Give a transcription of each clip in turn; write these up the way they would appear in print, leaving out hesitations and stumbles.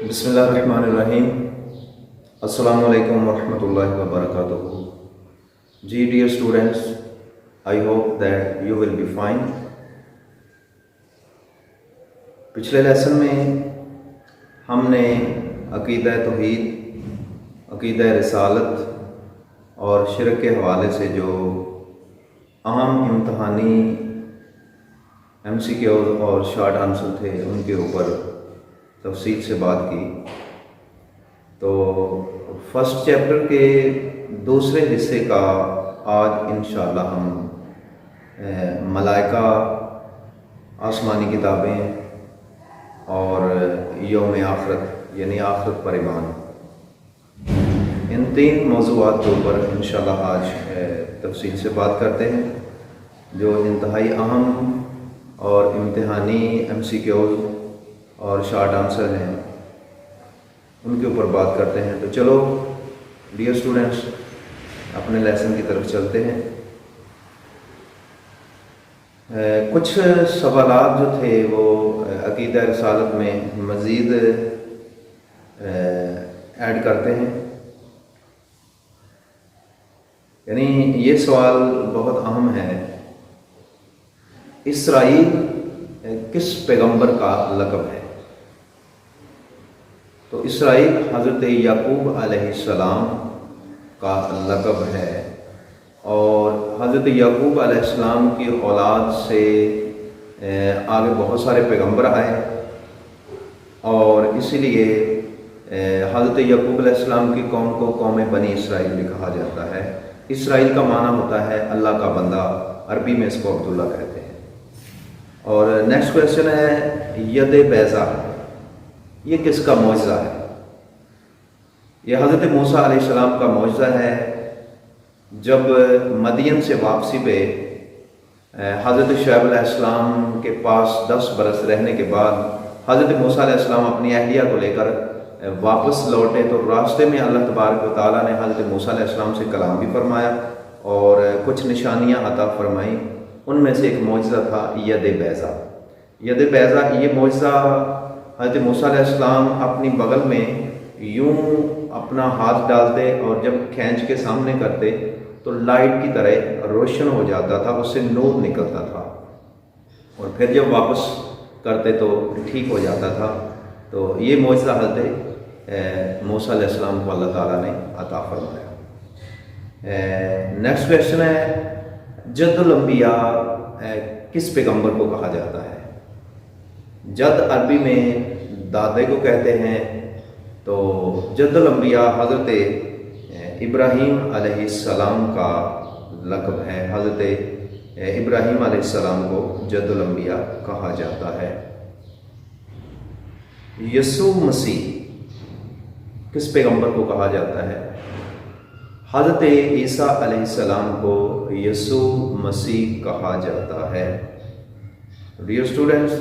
بسم اللہ الرحمن الرحیم۔ السلام علیکم ورحمۃ اللہ وبرکاتہ۔ جی dear students, I hope that you will be fine. پچھلے لیسن میں ہم نے عقیدہ توحید، عقیدہ رسالت اور شرک کے حوالے سے جو اہم امتحانی MCQ اور شارٹ آنسر تھے ان کے اوپر تفصیل سے بات کی۔ تو فرسٹ چیپٹر کے دوسرے حصے کا آج انشاءاللہ ہم ملائکہ، آسمانی کتابیں اور یوم آخرت یعنی آخرت پر ایمان، ان تین موضوعات کے اوپر انشاءاللہ آج تفصیل سے بات کرتے ہیں، جو انتہائی اہم اور امتحانی MCQ اور شارٹ آنسر ہیں، ان کے اوپر بات کرتے ہیں۔ تو چلو ڈیئر اسٹوڈنٹس، اپنے لیسن کی طرف چلتے ہیں۔ کچھ سوالات جو تھے وہ عقیدہ رسالت میں مزید ایڈ کرتے ہیں، یعنی یہ سوال بہت اہم ہے، اسرائیل کس پیغمبر کا لقب ہے؟ تو اسرائیل حضرت یعقوب علیہ السلام کا لقب ہے، اور حضرت یعقوب علیہ السلام کی اولاد سے آگے بہت سارے پیغمبر آئے، اور اسی لیے حضرت یعقوب علیہ السلام کی قوم کو قوم بنی اسرائیل بھی کہا جاتا ہے۔ اسرائیل کا معنی ہوتا ہے اللہ کا بندہ، عربی میں اس کو عبداللہ کہتے ہیں۔ اور نیکسٹ کویشچن ہے ید بیضا، یہ کس کا معجزہ ہے؟ یہ حضرت موسیٰ علیہ السلام کا معجزہ ہے۔ جب مدین سے واپسی پہ حضرت شعیب علیہ السلام کے پاس 10 برس رہنے کے بعد حضرت موسیٰ علیہ السلام اپنی اہلیہ کو لے کر واپس لوٹے، تو راستے میں اللہ تبارک و تعالیٰ نے حضرت موسیٰ علیہ السلام سے کلام بھی فرمایا اور کچھ نشانیاں عطا فرمائیں۔ ان میں سے ایک معجزہ تھا ید بیضا۔ ید بیضا یہ معجزہ حضرت موسیٰ علیہ السلام اپنی بغل میں یوں اپنا ہاتھ ڈالتے اور جب کھینچ کے سامنے کرتے تو لائٹ کی طرح روشن ہو جاتا تھا، اس سے نور نکلتا تھا، اور پھر جب واپس کرتے تو ٹھیک ہو جاتا تھا۔ تو یہ معجزہ حضرت موسیٰ علیہ السلام کو اللہ تعالیٰ نے عطا فرمایا۔ نیکسٹ کویشچن ہے جد الانبیاء کس پیغمبر کو کہا جاتا ہے؟ جد عربی میں دادے کو کہتے ہیں، تو جد الانبیاء حضرت ابراہیم علیہ السلام کا لقب ہے۔ حضرت ابراہیم علیہ السلام کو جد الانبیاء کہا جاتا ہے۔ یسوع مسیح کس پیغمبر کو کہا جاتا ہے؟ حضرت عیسیٰ علیہ السلام کو یسوع مسیح کہا جاتا ہے۔ ڈیئر اسٹوڈنٹس،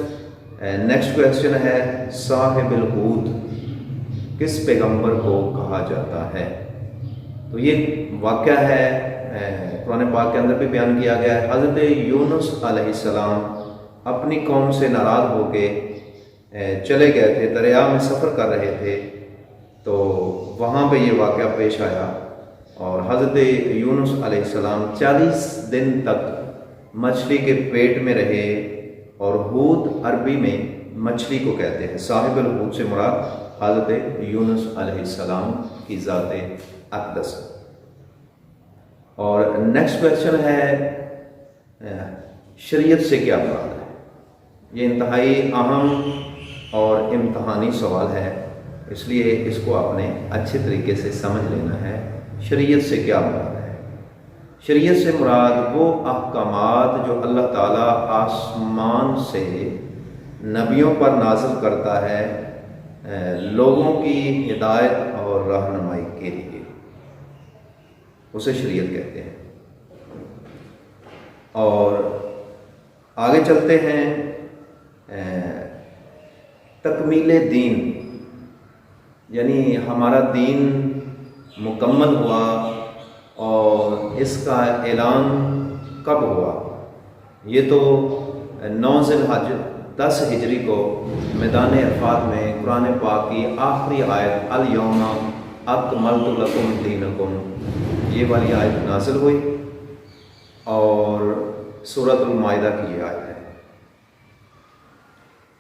نیکسٹ کویشچن ہے صاحب الحوت کس پیغمبر کو کہا جاتا ہے؟ تو یہ واقعہ ہے قرآن پاک کے اندر بھی بیان کیا گیا ہے۔ حضرت یونس علیہ السلام اپنی قوم سے ناراض ہو کے چلے گئے تھے، دریا میں سفر کر رہے تھے، تو وہاں پہ یہ واقعہ پیش آیا، اور حضرت یونس علیہ السلام 40 دن تک مچھلی کے پیٹ میں رہے، اور حوت عربی میں مچھلی کو کہتے ہیں۔ صاحب الحوت سے مراد حضرت یونس علیہ السلام کی ذات اقدس۔ اور نیکسٹ کویشچن ہے شریعت سے کیا مراد ہے؟ یہ انتہائی اہم اور امتحانی سوال ہے، اس لیے اس کو آپ نے اچھے طریقے سے سمجھ لینا ہے۔ شریعت سے کیا مراد ہے؟ شریعت سے مراد وہ احکامات جو اللہ تعالیٰ آسمان سے نبیوں پر نازل کرتا ہے لوگوں کی ہدایت اور رہنمائی کے لیے، اسے شریعت کہتے ہیں۔ اور آگے چلتے ہیں، تکمیل دین، یعنی ہمارا دین مکمل ہوا، اور اس کا اعلان کب ہوا؟ یہ تو 9 ذی الحج 10 हिजरी को मैदान अरफात में कुरान पाक की आखिरी आयत अल यौमा अकमलतु लकुम दीनकुम, ये वाली आयत नाज़िल हुई और सूरतुल माइदा की ये आयत है।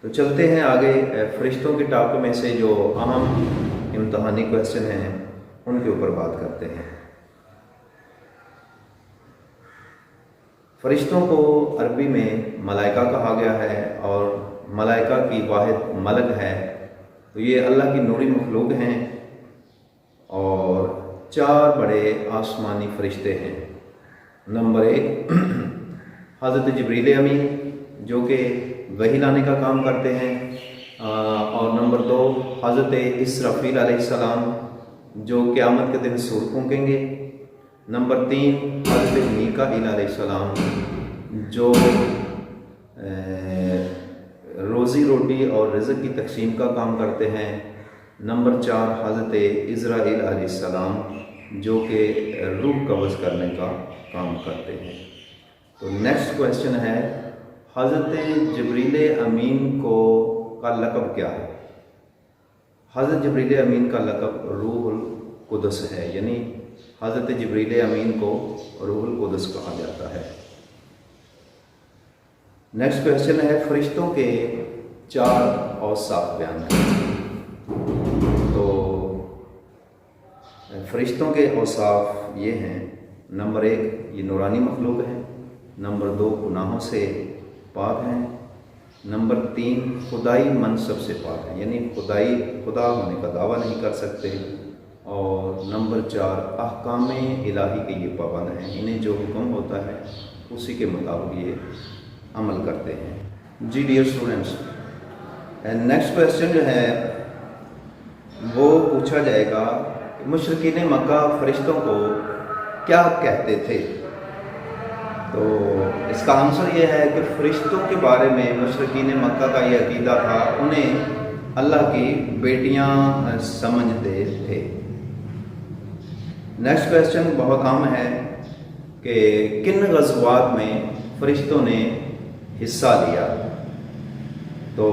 तो चलते हैं आगे, फरिश्तों के टॉपिक में से जो अहम इम्तहानी क्वेश्चन हैं उनके ऊपर बात करते हैं। फरिश्तों को अरबी में मलाइका कहा गया है और मलाइका की वाहिद मलक है। तो ये अल्लाह की नूरी मखलूक हैं और 4 बड़े आसमानी फरिश्ते हैं। नंबर 1 हज़रत जिब्रील अमीन जो कि वही लाने का काम करते हैं, और नंबर 2 हज़रत इसराफील अलैहिस्सलाम जो क़यामत के दिन सूर फूंकेंगे। नंबर 3 हज़रत मीकाईल अलैहिस्सलाम जो रोज़ी रोटी और रिज़्क़ की तक़सीम का काम करते हैं। नंबर 4 हज़रत इज़राइल अलैहिस्सलाम जो कि रूह कब्ज़ करने का काम करते हैं। तो नेक्स्ट क्वेश्चन है, हज़रत जिब्रील अमीन का लक़ब क्या है? हज़रत जिब्रील अमीन का लक़ब रूहुल कुदस है, यानी हज़रत जिब्रील अमीन को रूहुल कुदस कहा जाता है। नेक्स्ट क्वेश्चन है, फरिश्तों के 4 औसाफ बयान करें। तो फरिश्तों के औसाफ ये हैं, नंबर 1 ये नूरानी मखलूक हैं। नंबर 2 गुनाहों से पाक हैं। नंबर 3 खुदाई मनसब से पाक हैं, यानी खुदा होने का दावा नहीं कर सकते। और नंबर 4 अहकाम इलाही के ये पाबंद हैं, इन्हें जो हुक्म होता है उसी के मुताबिक ये अमल करते हैं। जी डियर स्टूडेंट्स, नेक्स्ट क्वेश्चन जो है वो पूछा जाएगा, मुशरिकीन मक्का फरिश्तों को क्या कहते थे? तो इसका आंसर ये है कि फरिश्तों के बारे में मुशरिकीन मक्का का ये अकीदा था, उन्हें अल्लाह की बेटियां समझते थे। नेक्स्ट क्वेश्चन बहुत आम है कि किन ग़ज़वात में फरिश्तों ने हिस्सा लिया? तो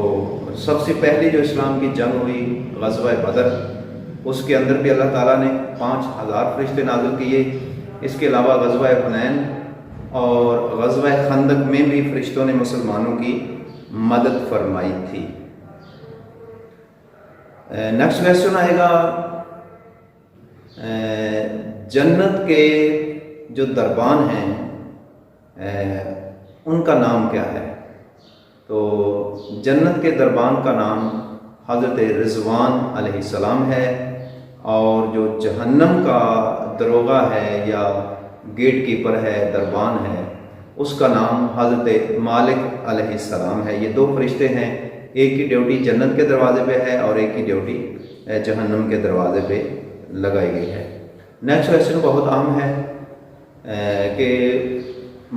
सबसे पहली जो इस्लाम की जंग हुई ग़ज़वा बदर, उसके अंदर भी अल्लाह ताला ने 5000 फरिश्ते नाज़िल किए। इसके अलावा ग़ज़वा हुनैन और ग़ज़वा खंदक में भी फरिश्तों ने मुसलमानों की मदद फरमाई थी। नेक्स्ट क्वेश्चन आएगा, जन्नत के जो दरबान हैं उनका नाम क्या है? तो जन्नत के दरबान का नाम हज़रत रिज़वान अलैहिस्सलाम है, और जो जहन्नम का दरोगा है या गेट कीपर है, दरबान है, उसका नाम हज़रत मालिक अलैहिस्सलाम है। ये 2 फरिश्ते हैं, एक की ड्यूटी जन्नत के दरवाज़े पे है और एक की ड्यूटी जहन्नम के दरवाज़े पे लगाई गई है। नेक्स्ट क्वेश्चन बहुत अहम है कि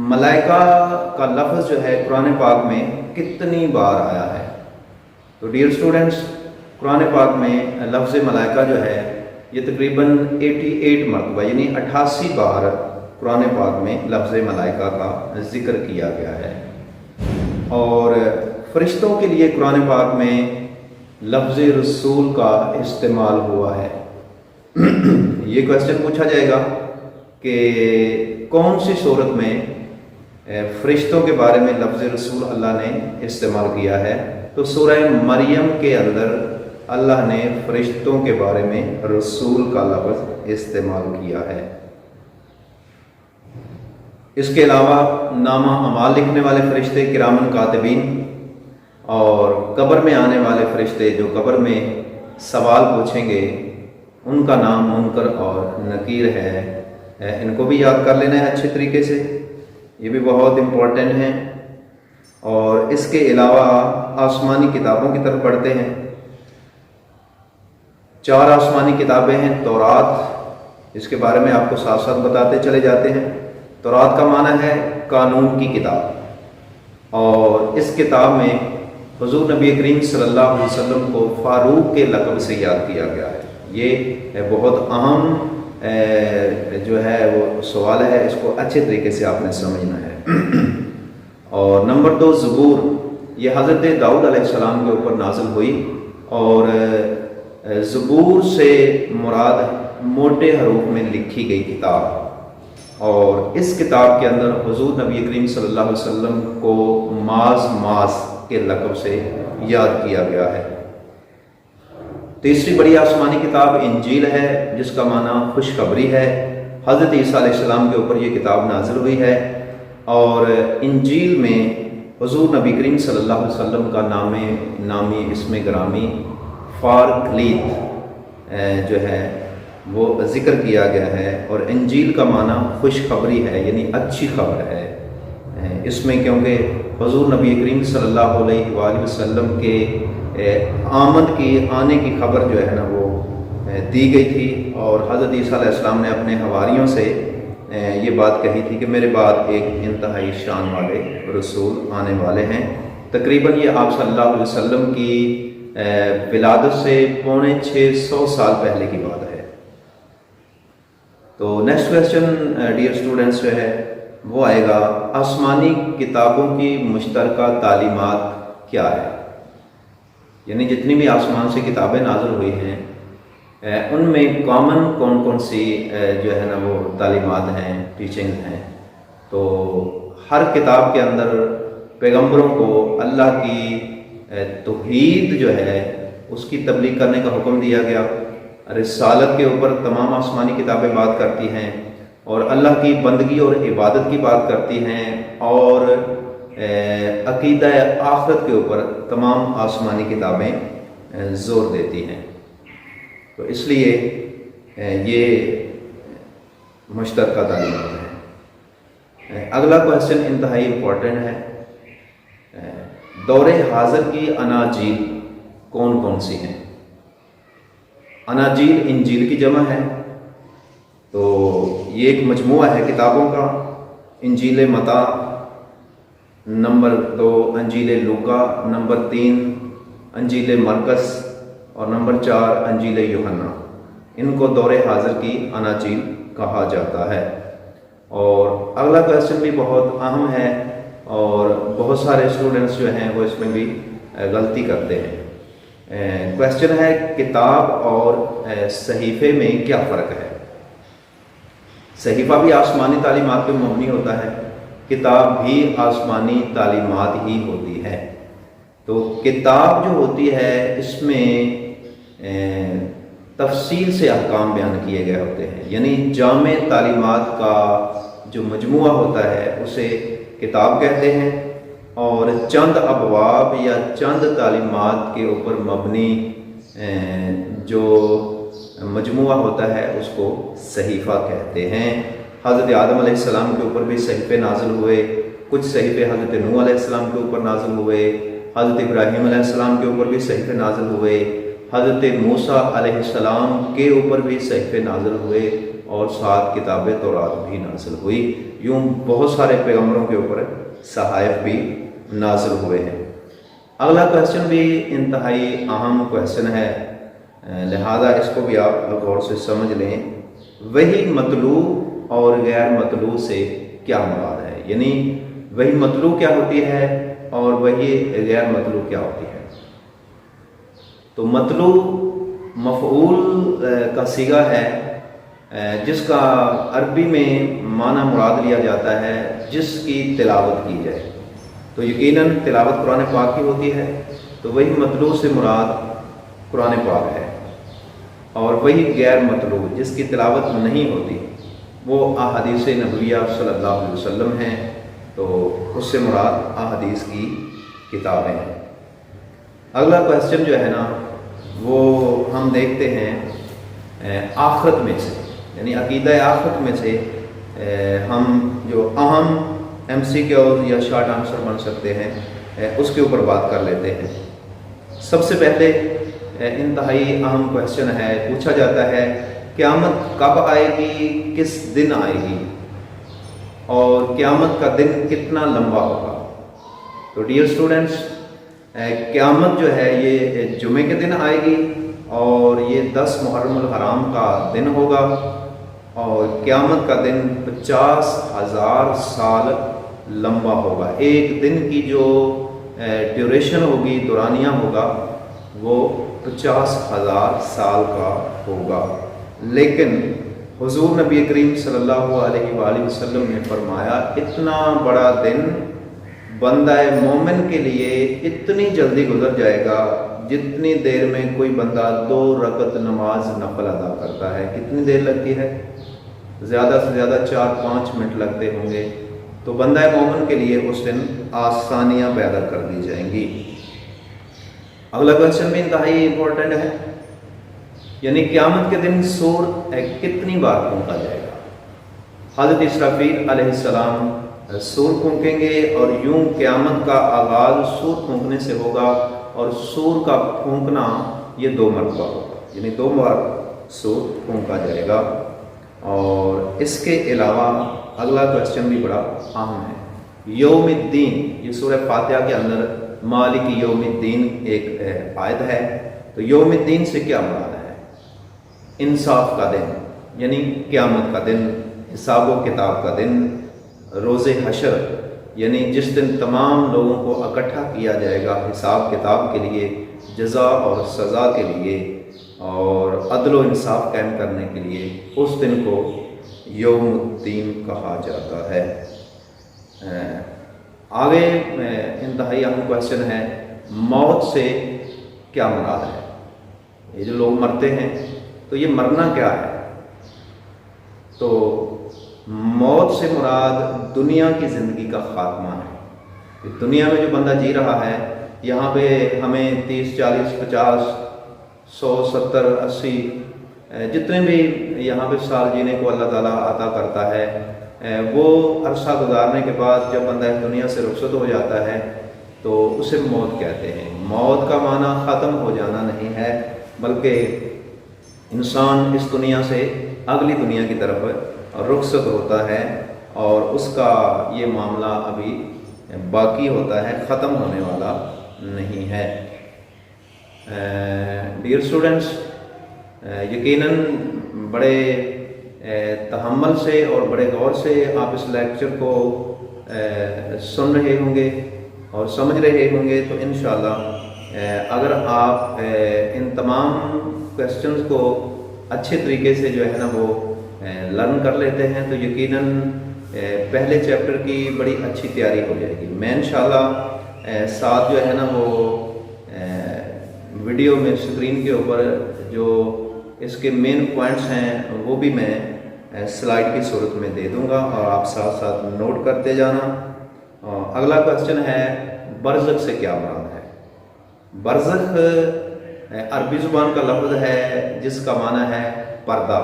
मलाइका का लफ्ज़ जो है कुरान पाक में कितनी बार आया है? तो डियर स्टूडेंट्स, कुरान पाक में लफ्ज़ मलाइका जो है ये तकरीबन 88 मरतबा यानी 88 बार कुरान पाक में लफ्ज़ मलाइका का ज़िक्र किया गया है। और फरिश्तों के लिए कुरान पाक में लफ्ज़ रसूल का इस्तेमाल हुआ है। ये क्वेश्चन पूछा जाएगा कि कौन सी सूरत में फरिश्तों के बारे में लफ्ज़ रसूल अल्लाह ने इस्तेमाल किया है? तो सूरह मरियम के अंदर अल्लाह ने फरिश्तों के बारे में रसूल का लफ्ज़ इस्तेमाल किया है। इसके अलावा नामा अमाल लिखने वाले फरिश्ते किरामन कातिबीन, और कब्र में आने वाले फरिश्ते जो कब्र में सवाल पूछेंगे उनका नाम मुनकर और नकीर है। इनको भी याद कर लेना है अच्छे तरीके से, ये भी बहुत इम्पोर्टेंट हैं। और इसके अलावा आसमानी किताबों की तरफ बढ़ते हैं। 4 आसमानी किताबें हैं। तौरात, इसके बारे में आपको साथ साथ बताते चले जाते हैं। तौरात का माना है कानून की किताब, और इस किताब में हुजूर नबी करीम सल्लल्लाहु अलैहि वसल्लम को फारूक के लक़ब से याद किया गया है। ये बहुत अहम जो है वो सवाल है, इसको अच्छे तरीके से आपने समझना है। और नंबर 2 ज़बूर, یہ حضرت داؤد علیہ السلام کے اوپر نازل ہوئی، اور زبور سے مراد موٹے حروف میں لکھی گئی کتاب، اور اس کتاب کے اندر حضور نبی کریم صلی اللہ علیہ وسلم کو ماز کے لقب سے یاد کیا گیا ہے۔ تیسری بڑی آسمانی کتاب انجیل ہے، جس کا معنی خوشخبری ہے۔ حضرت عیسیٰ علیہ السلام کے اوپر یہ کتاب نازل ہوئی ہے، اور انجیل میں حضور نبی کریم صلی اللہ علیہ وسلم کا نامی اسم گرامی فارکلیت جو ہے وہ ذکر کیا گیا ہے، اور انجیل کا معنی خوشخبری ہے، یعنی اچھی خبر ہے۔ اس میں کیونکہ حضور نبی کریم صلی اللہ علیہ وآلہ وسلم کے آنے کی خبر جو ہے نا وہ دی گئی تھی، اور حضرت عیسیٰ علیہ السلام نے اپنے حواریوں سے یہ بات کہی تھی کہ میرے بعد ایک انتہائی شان والے رسول آنے والے ہیں۔ تقریباً یہ آپ صلی اللہ علیہ وسلم کی ولادت سے 650 سال پہلے کی بات ہے۔ تو نیکسٹ کویسچن ڈیئر اسٹوڈنٹس جو ہے وہ آئے گا، آسمانی کتابوں کی مشترکہ تعلیمات کیا ہے؟ یعنی جتنی بھی آسمان سے کتابیں نازل ہوئی ہیں ان میں کامن کون سی جو ہے نا وہ تعلیمات ہیں، ٹیچنگز ہیں؟ تو ہر کتاب کے اندر پیغمبروں کو اللہ کی توحید جو ہے اس کی تبلیغ کرنے کا حکم دیا گیا۔ رسالت کے اوپر تمام آسمانی کتابیں بات کرتی ہیں، اور اللہ کی بندگی اور عبادت کی بات کرتی ہیں، اور عقیدہ آخرت کے اوپر تمام آسمانی کتابیں زور دیتی ہیں۔ تو اس لیے یہ مشترکہ تعلیمات ہیں۔ اگلا کویسچن انتہائی امپورٹنٹ ہے، دور حاضر کی اناجیل کون سی ہیں؟ اناجیل انجیل کی جمع ہے، تو یہ ایک مجموعہ ہے کتابوں کا۔ انجیل متی، نمبر 2 انجیل لوکا، نمبر 3 انجیل مرکز، اور نمبر 4 انجیل یوحنا۔ ان کو دور حاضر کی اناجیل کہا جاتا ہے۔ اور اگلا کویسچن بھی بہت اہم ہے، اور بہت سارے اسٹوڈنٹس جو ہیں وہ اس میں بھی غلطی کرتے ہیں۔ کویسچن ہے، کتاب اور صحیفے میں کیا فرق ہے؟ صحیفہ بھی آسمانی تعلیمات پہ مبنی ہوتا ہے، کتاب بھی آسمانی تعلیمات ہی ہوتی ہے۔ تو کتاب جو ہوتی ہے اس میں تفصیل سے احکام بیان کیے گئے ہوتے ہیں، یعنی جامع تعلیمات کا جو مجموعہ ہوتا ہے اسے کتاب کہتے ہیں، اور چند ابواب یا چند تعلیمات کے اوپر مبنی جو مجموعہ ہوتا ہے اس کو صحیفہ کہتے ہیں۔ حضرت آدم علیہ السلام کے اوپر بھی صحیفے نازل ہوئے، کچھ صحیفے حضرت نوح علیہ السلام کے اوپر نازل ہوئے، حضرت ابراہیم علیہ السلام کے اوپر بھی صحیفے نازل ہوئے، حضرت موسیٰ علیہ السلام کے اوپر بھی صحیفے نازل ہوئے، اور 7 کتاب تورات بھی نازل ہوئی۔ یوں بہت سارے پیغمبروں کے اوپر صحائف بھی نازل ہوئے ہیں۔ اگلا کویسچن بھی انتہائی اہم کویسچن ہے، لہذا اس کو بھی آپ غور سے سمجھ لیں۔ وحی مطلوع اور غیر مطلوع سے کیا مراد ہے؟ یعنی وحی مطلوع کیا ہوتی ہے اور وحی غیر مطلوع کیا ہوتی ہے؟ تو مطلوع مفعول کا صیغہ ہے جس کا عربی میں معنی مراد لیا جاتا ہے جس کی تلاوت کی جائے۔ تو یقیناً تلاوت قرآن پاک کی ہوتی ہے، تو وہی مطلوع سے مراد قرآن پاک ہے، اور وہی غیر مطلوع جس کی تلاوت نہیں ہوتی وہ احادیث نبویہ صلی اللہ علیہ وسلم ہیں، تو اس سے مراد احادیث کی کتابیں ہیں۔ اگلا کویسچن جو ہے نا وہ ہم دیکھتے ہیں آخرت میں سے، یعنی عقیدہ آخرت میں سے ہم جو اہم MCQ یا شارٹ آنسر بن سکتے ہیں اس کے اوپر بات کر لیتے ہیں۔ سب سے پہلے انتہائی اہم کویسچن ہے، پوچھا جاتا ہے قیامت کب آئے گی، کس دن آئے گی، اور قیامت کا دن کتنا لمبا ہوگا؟ تو ڈیئر اسٹوڈنٹس، قیامت جو ہے یہ جمعے کے دن آئے گی، اور یہ 10 محرم الحرام کا دن ہوگا، اور قیامت کا دن 50,000 سال لمبا ہوگا۔ ایک دن کی جو ड्यूरेशन होगी, दौरानिया होगा, वो 50,000 साल का होगा। लेकिन हुजूर नबी करीम सल्लल्लाहु अलैहि वसल्लम ने फरमाया इतना बड़ा दिन बंदा मोमिन के लिए इतनी जल्दी गुजर जाएगा जितनी देर में कोई बंदा 2 रकत नमाज नफल अदा करता है। कितनी देर लगती है? ज़्यादा से ज़्यादा 4-5 मिनट लगते होंगे। तो बंदा मोमिन के लिए उस दिन आसानियाँ पैदा कर दी जाएंगी। अगला क्वेश्चन भी इंतहाई इम्पोर्टेंट है, यानी क़यामत के दिन सूर कितनी बार फूंका जाएगा। हज़रत इसराफील अलैहिस्सलाम सूर फूंकेंगे और यूं क़यामत का आगाज़ सूर फूंकने से होगा और सूर का फूंकना ये 2 मरतबा होगा, यानी 2 बार सूर फूंका जाएगा। और इसके अलावा अगला क्वेश्चन भी बड़ा अहम है, यौमिद्दीन। ये सूरह फातिहा के अंदर मालिक यौमिद्दीन एक आयत है। तो यौमिद्दीन से क्या मुराद है? इंसाफ का दिन, यानी क़यामत का दिन, हिसाब व किताब का दिन, रोज़े हशर, यानी जिस दिन तमाम लोगों को इकट्ठा किया जाएगा हिसाब किताब के लिए, जज़ा और सज़ा के लिए और अदल व इंसाफ कायम करने के लिए, उस दिन को यौमुद्दीन कहा जाता है। आगे इंतहाई अहम क्वेश्चन है, मौत से क्या मुराद है? ये जो लोग मरते हैं तो ये मरना क्या है? तो मौत से मुराद दुनिया की ज़िंदगी का ख़ात्मा है। दुनिया में जो बंदा जी रहा है, यहाँ पे हमें 30, 40, 50, 100, 70, 80 जितने भी यहाँ पे साल जीने को अल्लाह ताला अता करता है, वो अरसा गुजारने के बाद जब बंदा इस दुनिया से रुखसत हो जाता है तो उसे मौत कहते हैं। मौत का माना ख़त्म हो जाना नहीं है, बल्कि इंसान इस दुनिया से अगली दुनिया की तरफ रुखसत होता है और उसका ये मामला अभी बाकी होता है, ख़त्म होने वाला नहीं है। डियर स्टूडेंट्स, यकीनन बड़े तहम्मुल से और बड़े गौर से आप इस लेक्चर को सुन रहे होंगे और समझ रहे होंगे। तो इंशाअल्लाह अगर आप इन तमाम क्वेश्चंस को अच्छे तरीके से जो है ना वो लर्न कर लेते हैं तो यकीनन पहले चैप्टर की बड़ी अच्छी तैयारी हो जाएगी। मैं इंशाअल्लाह साथ जो है ना वो वीडियो में स्क्रीन के ऊपर जो इसके मेन पॉइंट्स हैं वो भी मैं स्लाइड की सूरत में दे दूंगा और आप साथ साथ नोट करते जाना। अगला क्वेश्चन है, बरज़ख से क्या मुराद है? बरज़ख अरबी ज़ुबान का लफ्ज़ है जिसका माना है पर्दा।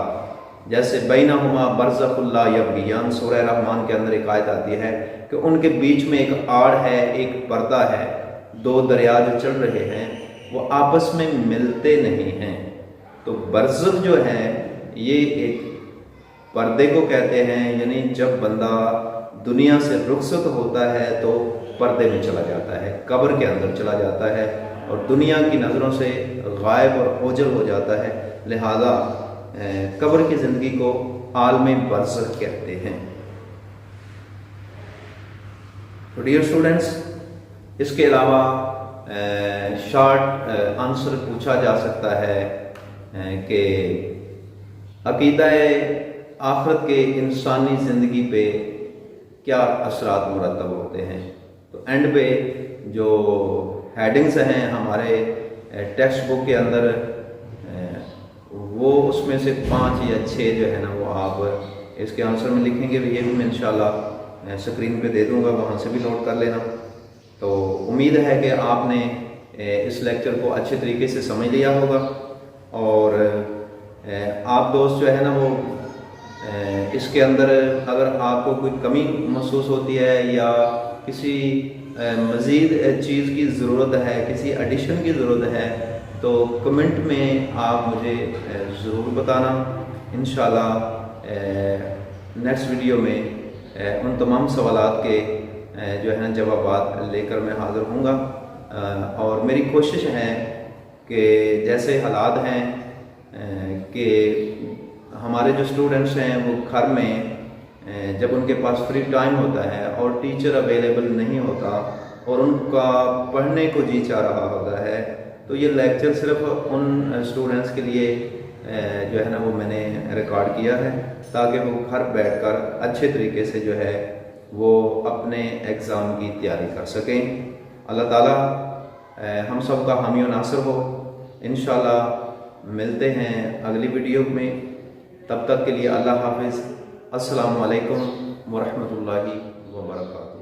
जैसे बैनहुमा बरज़खुल्ला यबगियान, सूरह रहमान के अंदर एक आयत आती है कि उनके बीच में एक आड़ है, एक पर्दा है, 2 दरिया जो चल रहे हैं वो आपस में मिलते नहीं हैं। तो बरज़ख जो है ये एक पर्दे को कहते हैं, यानी जब बंदा दुनिया से रुखसत होता है तो पर्दे में चला जाता है, कब्र के अंदर चला जाता है और दुनिया की नज़रों से गायब और ओझल हो जाता है। लिहाजा कब्र की ज़िंदगी को आलम बरज़ख कहते हैं। तो डियर स्टूडेंट्स, इसके अलावा शॉर्ट आंसर पूछा जा सकता है कि अक़ीदा आखिरत के इंसानी ज़िंदगी पे क्या असरात मुरतब होते हैं। तो एंड पे जो हेडिंग्स हैं हमारे टेक्स्ट बुक के अंदर वो उसमें से 5 या 6 जो है ना वो आप इसके आंसर में लिखेंगे। ये भी मैं इंशाल्लाह स्क्रीन पे दे दूंगा, वहाँ से भी नोट कर लेना। तो उम्मीद है कि आपने इस लेक्चर को अच्छे तरीके से समझ लिया होगा और आप दोस्त जो है ना वो इसके अंदर अगर आपको कोई कमी महसूस होती है या किसी मज़ीद चीज़ की ज़रूरत है, किसी एडिशन की ज़रूरत है, तो कमेंट में आप मुझे ज़रूर बताना। इंशाल्लाह नेक्स्ट वीडियो में उन तमाम सवालात के जो है ना जवाबात लेकर मैं हाज़िर हूँगा और मेरी कोशिश है कि जैसे हालात हैं कि हमारे जो स्टूडेंट्स हैं वो घर में जब उनके पास फ्री टाइम होता है और टीचर अवेलेबल नहीं होता, اور ان کا پڑھنے کو جی چاہ رہا ہوتا ہے، تو یہ لیکچر صرف ان اسٹوڈنٹس کے لیے جو ہے نا وہ میں نے ریکارڈ کیا ہے، تاکہ وہ گھر بیٹھ کر اچھے طریقے سے جو ہے وہ اپنے ایگزام کی تیاری کر سکیں۔ اللہ تعالیٰ ہم سب کا حامی و ناصر ہو۔ انشاءاللہ ملتے ہیں اگلی ویڈیو میں، تب تک کے لیے اللہ حافظ۔ السلام علیکم ورحمۃ اللہ وبرکاتہ۔